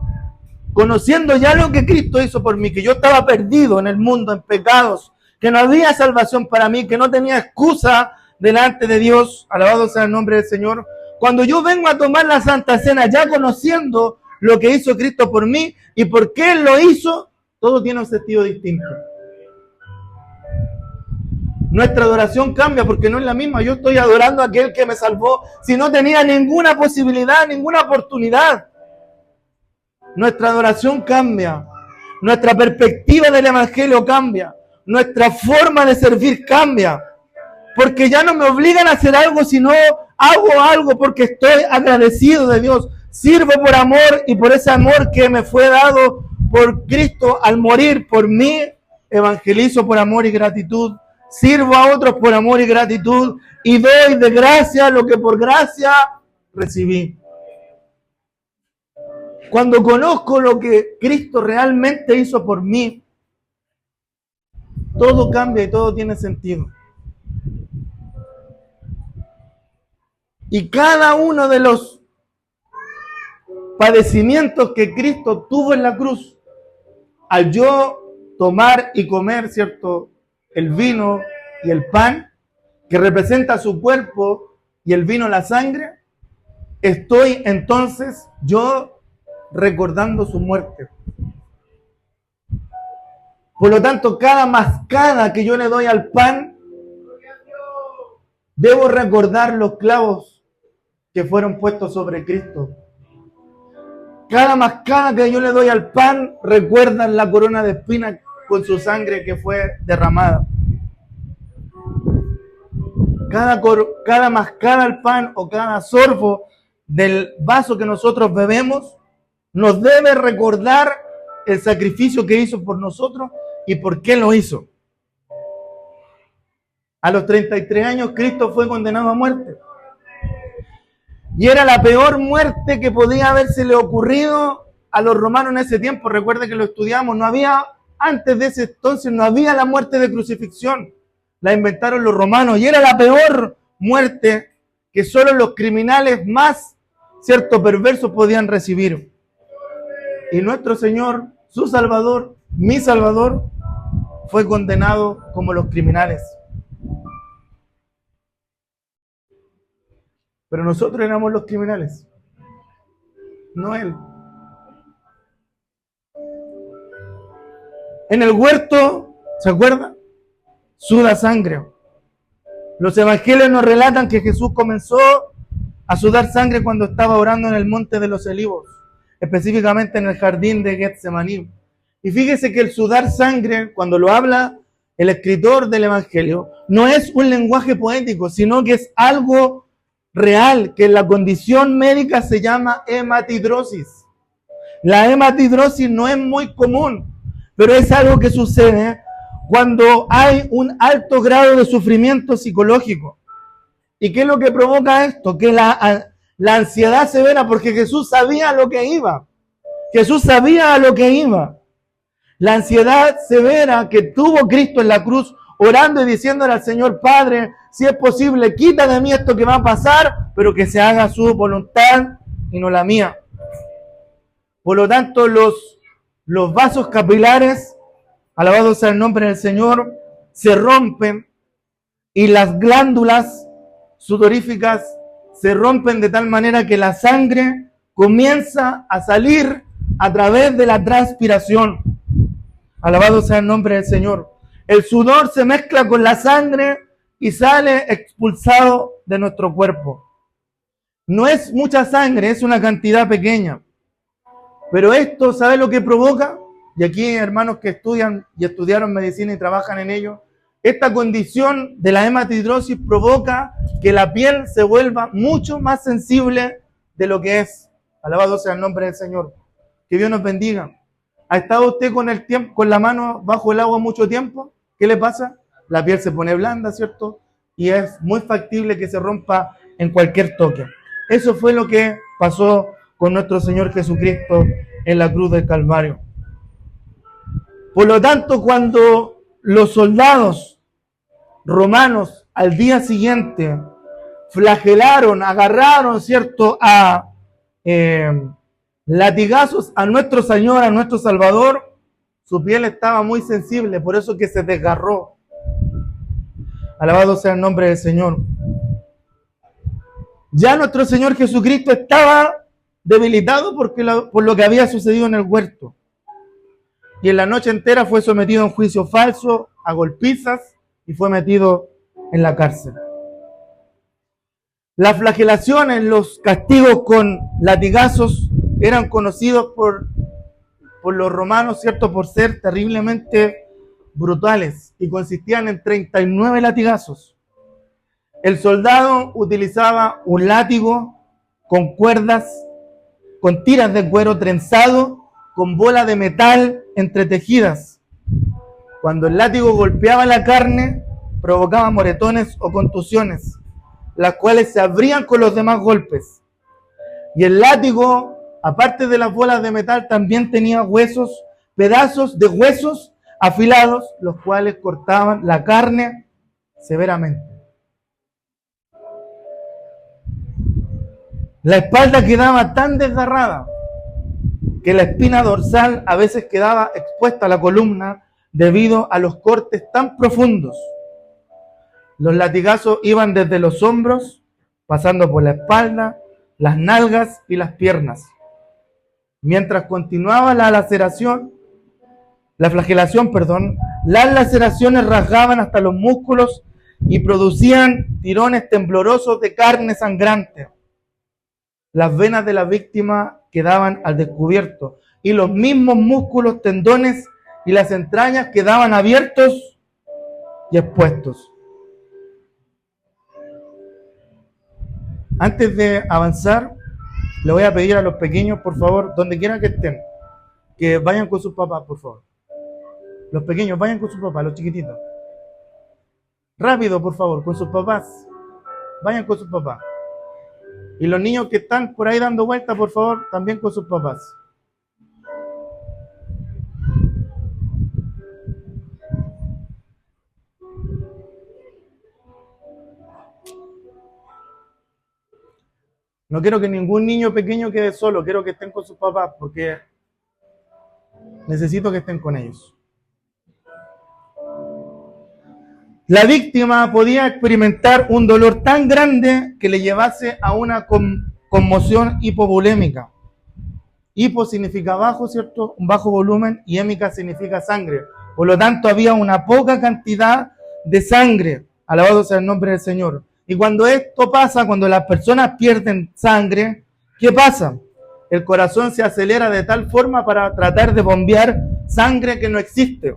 conociendo ya lo que Cristo hizo por mí, que yo estaba perdido en el mundo, en pecados, que no había salvación para mí, que no tenía excusa delante de Dios, alabado sea el nombre del Señor. Cuando yo vengo a tomar la Santa Cena, ya conociendo lo que hizo Cristo por mí y por qué Él lo hizo, todo tiene un sentido distinto. Nuestra adoración cambia porque no es la misma. Yo estoy adorando a aquel que me salvó si no tenía ninguna posibilidad, ninguna oportunidad. Nuestra adoración cambia. Nuestra perspectiva del Evangelio cambia. Nuestra forma de servir cambia. Porque ya no me obligan a hacer algo, sino hago algo porque estoy agradecido de Dios. Sirvo por amor y por ese amor que me fue dado por Cristo al morir por mí. Evangelizo por amor y gratitud. Sirvo a otros por amor y gratitud y doy de gracia lo que por gracia recibí. Cuando conozco lo que Cristo realmente hizo por mí, todo cambia y todo tiene sentido. Y cada uno de los padecimientos que Cristo tuvo en la cruz, al yo tomar y comer, ¿cierto?, el vino y el pan, que representa su cuerpo, y el vino la sangre, estoy entonces yo recordando su muerte. Por lo tanto, cada mascada que yo le doy al pan, debo recordar los clavos que fueron puestos sobre Cristo. Cada mascada que yo le doy al pan, recuerdan la corona de espinas con su sangre que fue derramada. Cada mascada al pan o cada sorbo del vaso que nosotros bebemos nos debe recordar el sacrificio que hizo por nosotros y por qué lo hizo. A los 33 años Cristo fue condenado a muerte. Y era la peor muerte que podía habérsele ocurrido a los romanos en ese tiempo. Recuerden que lo estudiamos. Antes de ese entonces no había la muerte de crucifixión. La inventaron los romanos. Y era la peor muerte que solo los criminales más, cierto, perversos podían recibir. Y nuestro Señor, su Salvador, mi Salvador, fue condenado como los criminales. Pero nosotros éramos los criminales, no Él. En el huerto, ¿se acuerdan? Suda sangre. Los evangelios nos relatan que Jesús comenzó a sudar sangre cuando estaba orando en el Monte de los Olivos, específicamente en el jardín de Getsemaní. Y fíjese que el sudar sangre, cuando lo habla el escritor del Evangelio, no es un lenguaje poético, sino que es algo real, que en la condición médica se llama hematidrosis. La hematidrosis no es muy común, pero es algo que sucede cuando hay un alto grado de sufrimiento psicológico. ¿Y qué es lo que provoca esto? Que la ansiedad severa, porque Jesús sabía a lo que iba. Jesús sabía a lo que iba. La ansiedad severa que tuvo Cristo en la cruz, orando y diciéndole al Señor, Padre, si es posible, quita de mí esto que va a pasar, pero que se haga su voluntad y no la mía. Por lo tanto, los vasos capilares, alabado sea el nombre del Señor, se rompen y las glándulas sudoríficas se rompen de tal manera que la sangre comienza a salir a través de la transpiración. Alabado sea el nombre del Señor. El sudor se mezcla con la sangre y sale expulsado de nuestro cuerpo. No es mucha sangre, es una cantidad pequeña. Pero esto, ¿sabe lo que provoca? Y aquí hermanos que estudian y estudiaron medicina y trabajan en ello, esta condición de la hematidrosis provoca que la piel se vuelva mucho más sensible de lo que es. Alabado sea el nombre del Señor. Que Dios nos bendiga. ¿Ha estado usted con la mano bajo el agua mucho tiempo? ¿Qué le pasa? La piel se pone blanda, ¿cierto? Y es muy factible que se rompa en cualquier toque. Eso fue lo que pasó con nuestro Señor Jesucristo en la cruz del Calvario. Por lo tanto, cuando los soldados romanos al día siguiente flagelaron, agarraron, ¿cierto?, a latigazos a nuestro Señor, a nuestro Salvador, su piel estaba muy sensible, por eso que se desgarró. Alabado sea el nombre del Señor. Ya nuestro Señor Jesucristo estaba debilitado por lo que había sucedido en el huerto. Y en la noche entera fue sometido a un juicio falso, a golpizas, y fue metido en la cárcel. Las flagelaciones, los castigos con latigazos, eran conocidos por los romanos, ¿cierto?, por ser terriblemente brutales, y consistían en 39 latigazos. El soldado utilizaba un látigo con cuerdas, con tiras de cuero trenzado, con bolas de metal entretejidas. Cuando el látigo golpeaba la carne, provocaba moretones o contusiones, las cuales se abrían con los demás golpes. Y el látigo, aparte de las bolas de metal, también tenía huesos, pedazos de huesos afilados, los cuales cortaban la carne severamente. La espalda quedaba tan desgarrada que la espina dorsal a veces quedaba expuesta a la columna debido a los cortes tan profundos. Los latigazos iban desde los hombros, pasando por la espalda, las nalgas y las piernas. Mientras continuaba la flagelación, las laceraciones rasgaban hasta los músculos y producían tirones temblorosos de carne sangrante. Las venas de la víctima quedaban al descubierto y los mismos músculos, tendones y las entrañas quedaban abiertos y expuestos. Antes de avanzar, le voy a pedir a los pequeños, por favor, donde quieran que estén, que vayan con sus papás, por favor. Los pequeños, vayan con sus papás, los chiquititos. Rápido, por favor, con sus papás. Vayan con sus papás. Y los niños que están por ahí dando vueltas, por favor, también con sus papás. No quiero que ningún niño pequeño quede solo, quiero que estén con sus papás, porque necesito que estén con ellos. La víctima podía experimentar un dolor tan grande que le llevase a una conmoción hipovolémica. Hipo significa bajo, ¿cierto? Un bajo volumen, y hémica significa sangre. Por lo tanto, había una poca cantidad de sangre. Alabado sea el nombre del Señor. Y cuando esto pasa, cuando las personas pierden sangre, ¿qué pasa? El corazón se acelera de tal forma para tratar de bombear sangre que no existe.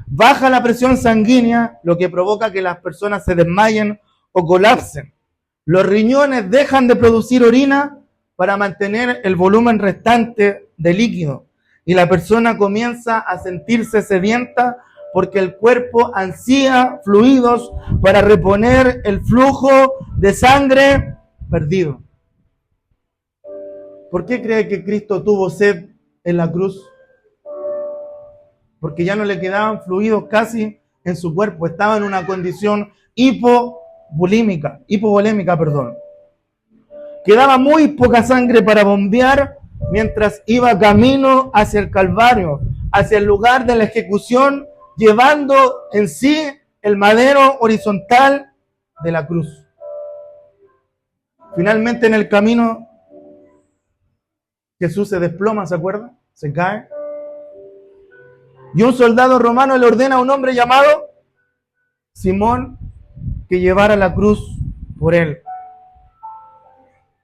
Baja la presión sanguínea, lo que provoca que las personas se desmayen o colapsen. Los riñones dejan de producir orina para mantener el volumen restante de líquido. Y la persona comienza a sentirse sedienta porque el cuerpo ansía fluidos para reponer el flujo de sangre perdido. ¿Por qué cree que Cristo tuvo sed en la cruz? Porque ya no le quedaban fluidos casi en su cuerpo. Estaba en una condición hipovolémica. Quedaba muy poca sangre para bombear mientras iba camino hacia el Calvario, hacia el lugar de la ejecución, llevando en sí el madero horizontal de la cruz. Finalmente en el camino Jesús se desploma, ¿se acuerda? Se cae. Y un soldado romano le ordena a un hombre llamado Simón que llevara la cruz por él.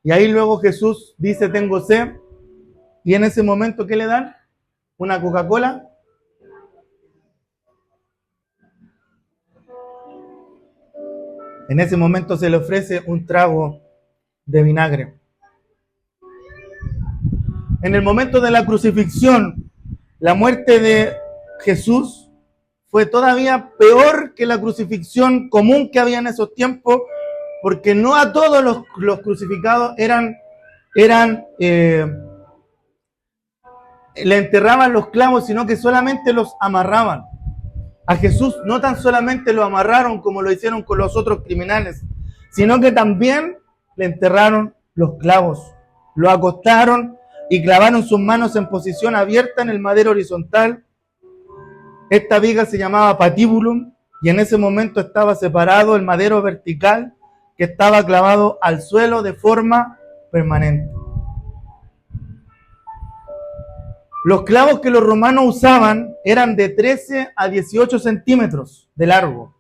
Y ahí luego Jesús dice, tengo sed. Y en ese momento, ¿qué le dan? ¿Una Coca-Cola? En ese momento se le ofrece un trago de vinagre. En el momento de la crucifixión, la muerte de Jesús fue todavía peor que la crucifixión común que había en esos tiempos, porque no a todos los crucificados le enterraban los clavos, sino que solamente los amarraban. A Jesús no tan solamente lo amarraron como lo hicieron con los otros criminales, sino que también le enterraron los clavos, lo acostaron y clavaron sus manos en posición abierta en el madero horizontal. Esta viga se llamaba patibulum y en ese momento estaba separado el madero vertical que estaba clavado al suelo de forma permanente. Los clavos que los romanos usaban eran de 13 a 18 centímetros de largo,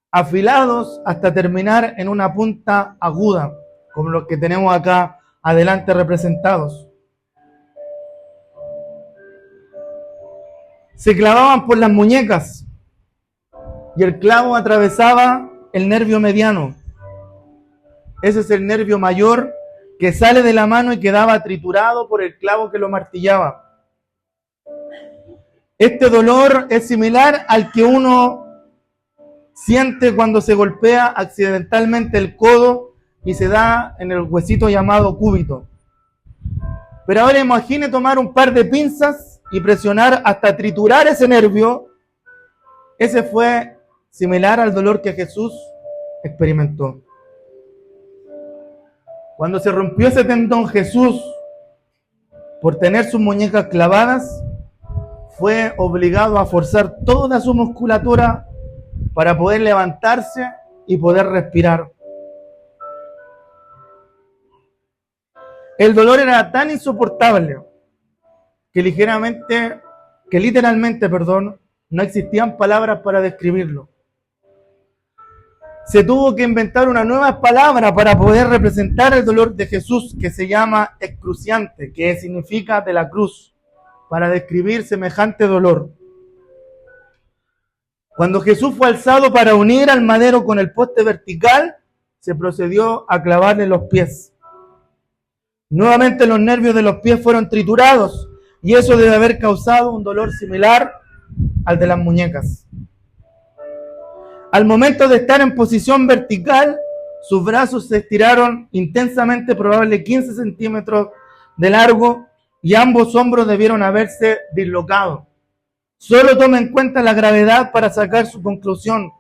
afilados hasta terminar en una punta aguda, como los que tenemos acá adelante representados. Se clavaban por las muñecas y el clavo atravesaba el nervio mediano. Ese es el nervio mayor que sale de la mano y quedaba triturado por el clavo que lo martillaba. Este dolor es similar al que uno siente cuando se golpea accidentalmente el codo y se da en el huesito llamado cúbito. Pero ahora imagine tomar un par de pinzas y presionar hasta triturar ese nervio. Ese fue similar al dolor que Jesús experimentó. Cuando se rompió ese tendón, Jesús, por tener sus muñecas clavadas, fue obligado a forzar toda su musculatura para poder levantarse y poder respirar. El dolor era tan insoportable que literalmente, no existían palabras para describirlo. Se tuvo que inventar una nueva palabra para poder representar el dolor de Jesús, que se llama excruciante, que significa de la cruz, para describir semejante dolor. Cuando Jesús fue alzado para unir al madero con el poste vertical, se procedió a clavarle los pies. Nuevamente los nervios de los pies fueron triturados y eso debe haber causado un dolor similar al de las muñecas. Al momento de estar en posición vertical, sus brazos se estiraron intensamente, probablemente 15 centímetros de largo, y ambos hombros debieron haberse dislocado. Solo tome en cuenta la gravedad para sacar su conclusión,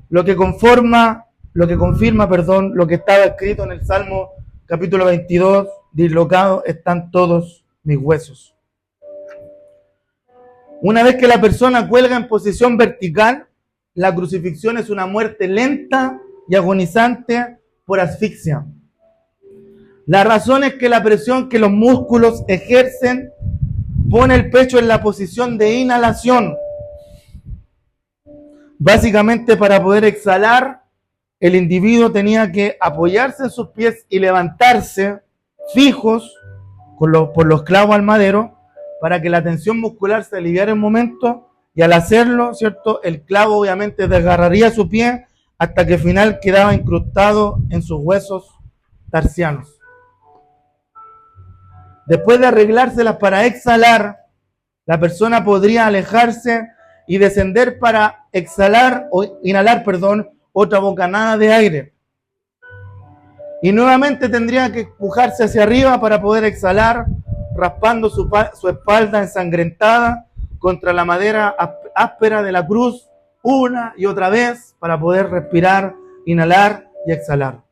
lo que confirma lo que estaba escrito en el Salmo capítulo 22, dislocados están todos mis huesos. Una vez que la persona cuelga en posición vertical, la crucifixión es una muerte lenta y agonizante por asfixia. La razón es que la presión que los músculos ejercen pone el pecho en la posición de inhalación, básicamente para poder exhalar el individuo tenía que apoyarse en sus pies y levantarse fijos por los clavos al madero para que la tensión muscular se aliviara en un momento, y al hacerlo, ¿cierto?, el clavo obviamente desgarraría su pie hasta que al final quedaba incrustado en sus huesos tarsianos. Después de arreglárselas para exhalar, la persona podría alejarse y descender para inhalar, otra bocanada de aire. Y nuevamente tendría que empujarse hacia arriba para poder exhalar, raspando su espalda ensangrentada contra la madera áspera de la cruz una y otra vez para poder respirar, inhalar y exhalar.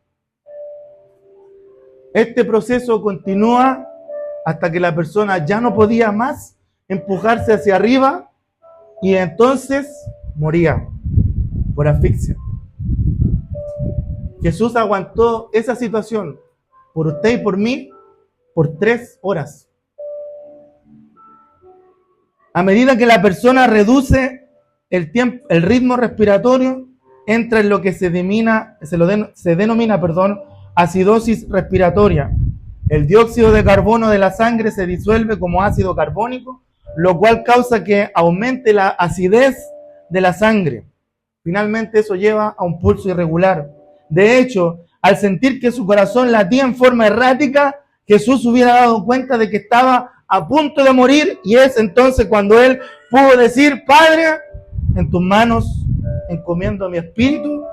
Este proceso continúa hasta que la persona ya no podía más empujarse hacia arriba y entonces moría por asfixia. Jesús aguantó esa situación por usted y por mí por 3 horas. A medida que la persona reduce el ritmo respiratorio, entra en lo que se denomina acidosis respiratoria. El dióxido de carbono de la sangre se disuelve como ácido carbónico, lo cual causa que aumente la acidez de la sangre. Finalmente eso lleva a un pulso irregular. De hecho, al sentir que su corazón latía en forma errática, Jesús hubiera dado cuenta de que estaba a punto de morir, y es entonces cuando él pudo decir: Padre, en tus manos encomiendo mi espíritu,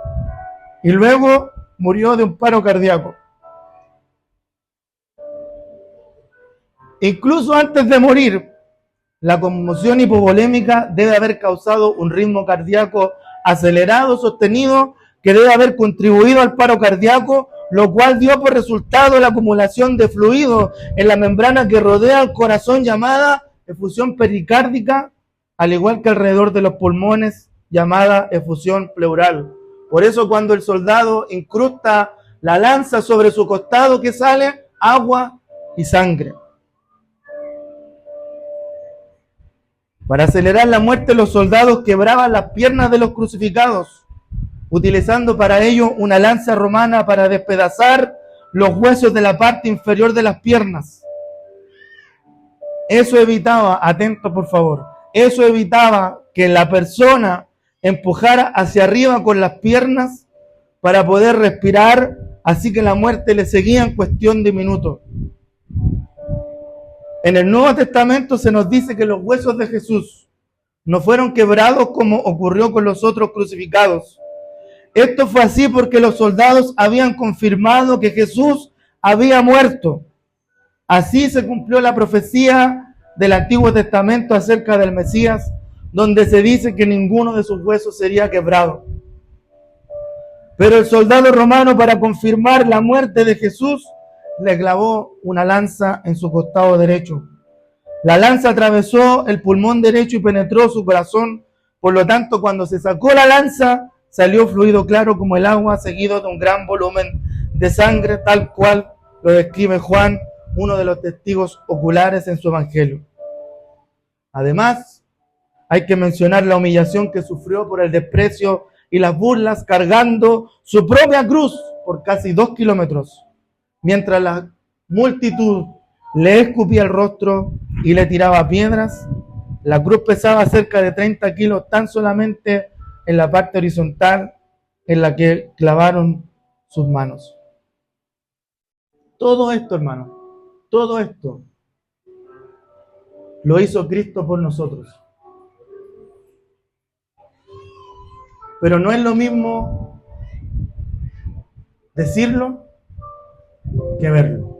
y luego murió de un paro cardíaco. Incluso antes de morir, la conmoción hipovolémica debe haber causado un ritmo cardíaco acelerado, sostenido, que debe haber contribuido al paro cardíaco, lo cual dio por resultado la acumulación de fluido en la membrana que rodea al corazón, llamada efusión pericárdica, al igual que alrededor de los pulmones, llamada efusión pleural. Por eso cuando el soldado incrusta la lanza sobre su costado, ¿qué sale? Agua y sangre. Para acelerar la muerte, los soldados quebraban las piernas de los crucificados, utilizando para ello una lanza romana para despedazar los huesos de la parte inferior de las piernas. Eso evitaba, atento por favor, eso evitaba que la persona empujara hacia arriba con las piernas para poder respirar, así que la muerte le seguía en cuestión de minutos. En el Nuevo Testamento se nos dice que los huesos de Jesús no fueron quebrados como ocurrió con los otros crucificados. Esto fue así porque los soldados habían confirmado que Jesús había muerto. Así se cumplió la profecía del Antiguo Testamento acerca del Mesías, donde se dice que ninguno de sus huesos sería quebrado. Pero el soldado romano, para confirmar la muerte de Jesús, le clavó una lanza en su costado derecho. La lanza atravesó el pulmón derecho y penetró su corazón. Por lo tanto, cuando se sacó la lanza, salió fluido claro como el agua, seguido de un gran volumen de sangre, tal cual lo describe Juan, uno de los testigos oculares en su evangelio. Además, hay que mencionar la humillación que sufrió por el desprecio y las burlas, cargando su propia cruz por casi 2 kilómetros, mientras la multitud le escupía el rostro y le tiraba piedras. La cruz pesaba cerca de 30 kilos tan solamente en la parte horizontal en la que clavaron sus manos. Todo esto, hermano, todo esto lo hizo Cristo por nosotros. Pero no es lo mismo decirlo que verlo.